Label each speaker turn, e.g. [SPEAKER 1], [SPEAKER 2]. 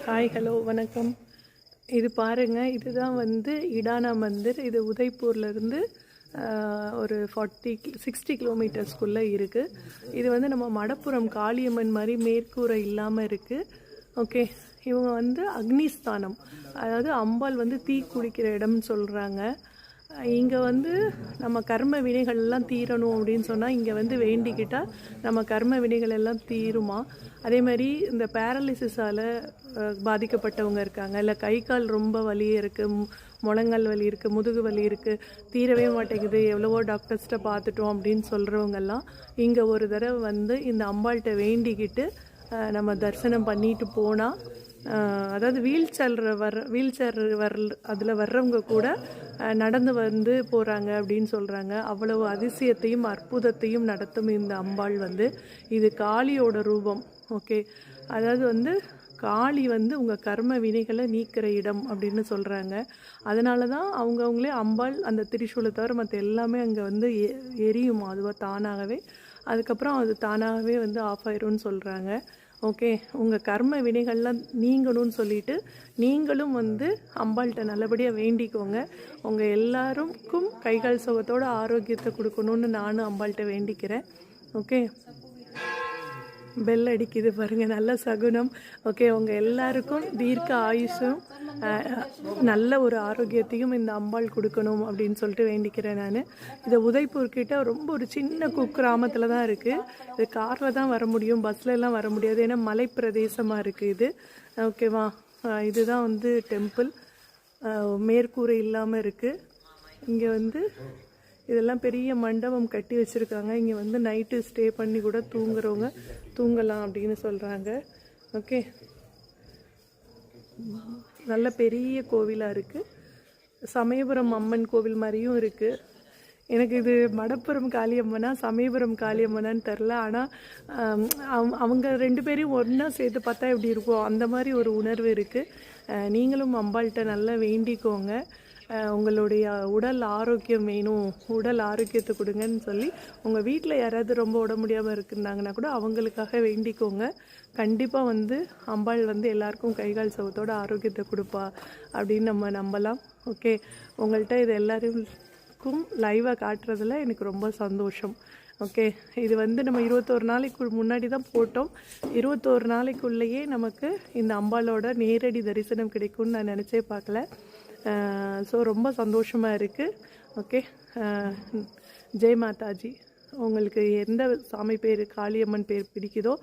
[SPEAKER 1] Hi hello வணக்கம். இது பாருங்கள், இதுதான் வந்து இடானா மந்திர். இது உதய்பூர்லேருந்து ஒரு 60 கிலோமீட்டர்ஸ்குள்ளே இருக்குது. இது வந்து நம்ம மடப்புரம் காளியம்மன் மாதிரி மேற்கூரை இல்லாமல் இருக்குது. ஓகே, இவங்க வந்து அக்னிஸ்தானம், அதாவது அம்பாள் வந்து தீ குடிக்கிற இடம்னு சொல்கிறாங்க. இங்கே வந்து நம்ம கர்ம வினைகள் எல்லாம் தீரணும் அப்படின்னு சொன்னால் இங்கே வந்து வேண்டிக்கிட்டால் நம்ம கர்ம வினைகள் எல்லாம் தீருமா. அதே மாதிரி இந்த பேரலிசிஸால் பாதிக்கப்பட்டவங்க இருக்காங்க, இல்லை கை கால் ரொம்ப வலி இருக்குது, முழங்கால் வலி இருக்குது, முதுகு வலி இருக்குது, தீரவே மாட்டேங்குது, எவ்வளவோ டாக்டர்ஸ்கிட்ட பார்த்துட்டோம் அப்படின்னு சொல்கிறவங்கெல்லாம் இங்கே ஒரு தடவை வந்து இந்த அம்பாள்கிட்ட வேண்டிக்கிட்டு நம்ம தரிசனம் பண்ணிட்டு போனால், அதாவது வீல் சேர் அதில் வர்றவங்க கூட நடந்து வந்து போகிறாங்க அப்படின்னு சொல்கிறாங்க. அவ்வளவு அதிசயத்தையும் அற்புதத்தையும் நடத்தும் இந்த அம்பாள் வந்து. இது காளியோட ரூபம். ஓகே, அதாவது வந்து காளி வந்து உங்கள் கர்ம வினைகளை நீக்கிற இடம் அப்படின்னு சொல்கிறாங்க. அதனால தான் அவங்களே அம்பாள் அந்த திரிசூலை தவிர மற்ற எல்லாமே அங்கே வந்து எரியுமா அதுவாக தானாகவே. அதுக்கப்புறம் அது தானாகவே வந்து ஆஃப் ஆயிரும்னு சொல்கிறாங்க. ஓகே, உங்கள் கர்ம வினைகள்லாம் நீங்கணும்னு சொல்லிட்டு நீங்களும் வந்து அம்பாள்கிட்ட நல்லபடியாக வேண்டிக்கோங்க. உங்கள் எல்லாருக்கும் கைகால் சுகத்தோட ஆரோக்கியத்தை கொடுக்கணும்னு நானும் அம்பாள்கிட்ட வேண்டிக்கிறேன். ஓகே, பெல் அடிக்குது பாருங்கள், நல்ல சகுனம். ஓகே, உங்கள் எல்லாருக்கும் தீர்க்க ஆயுஷும் நல்ல ஒரு ஆரோக்கியத்தையும் இந்த அம்பாள் கொடுக்கணும் அப்படின்னு சொல்லிட்டு வேண்டிக்கிறேன் நான். இது உதய்பூர்கிட்ட ரொம்ப ஒரு சின்ன குக்கிராமத்தில் தான் இருக்குது. இது காரில் தான் வர முடியும், பஸ்லலாம் வர முடியாது, ஏன்னா மலை பிரதேசமாக இருக்குது இது. ஓகேவா, இதுதான் வந்து டெம்பிள். மேற்கூரை இல்லாமல் இருக்குது. இங்கே வந்து இதெல்லாம் பெரிய மண்டபம் கட்டி வச்சுருக்காங்க. இங்கே வந்து நைட்டு ஸ்டே பண்ணி கூட தூங்குறவங்க தூங்கலாம் அப்படின்னு சொல்கிறாங்க. ஓகே, நல்ல பெரிய கோவிலாக இருக்குது. சமயபுரம் அம்மன் கோவில் மாதிரியும் இருக்குது. எனக்கு இது மடப்புரம் காளியம்மனா சமயபுரம் காளியம்மனான்னு தெரில. ஆனால் அவங்க ரெண்டு பேரையும் ஒன்றா சேர்த்து பார்த்தா எப்படி இருக்கும், அந்த மாதிரி ஒரு உணர்வு இருக்குது. நீங்களும் அம்பாள்கிட்ட நல்லா வேண்டிக்கோங்க. உங்களுடைய உடல் ஆரோக்கியம் வேணும், உடல் ஆரோக்கியத்தை கொடுங்கன்னு சொல்லி உங்கள் வீட்டில் யாராவது ரொம்ப உடம்பு முடியாமல் இருக்குன்னாங்கன்னா கூட அவங்களுக்காக வேண்டிக்கோங்க. கண்டிப்பாக வந்து அம்பாள் வந்து எல்லாருக்கும் கைகால் சவத்தோட ஆரோக்கியத்தை கொடுப்பா அப்படின்னு நம்ம நம்பலாம். ஓகே, உங்கள்கிட்ட இது எல்லாருக்கும் லைவாக காட்டுறதுல எனக்கு ரொம்ப சந்தோஷம். ஓகே, இது வந்து நம்ம 21 நாளைக்கு முன்னாடி தான் போட்டோம். 21 நாளைக்குள்ளேயே நமக்கு இந்த அம்பாளோட நேரடி தரிசனம் கிடைக்கும்னு நான் நினச்சே பார்க்கல. ஸோ ரொம்ப சந்தோஷமாக இருக்குது. ஓகே, ஜெய் மாதாஜி. உங்களுக்கு எந்த சாமி பேர், காளியம்மன் பேர் பிடிக்குதோ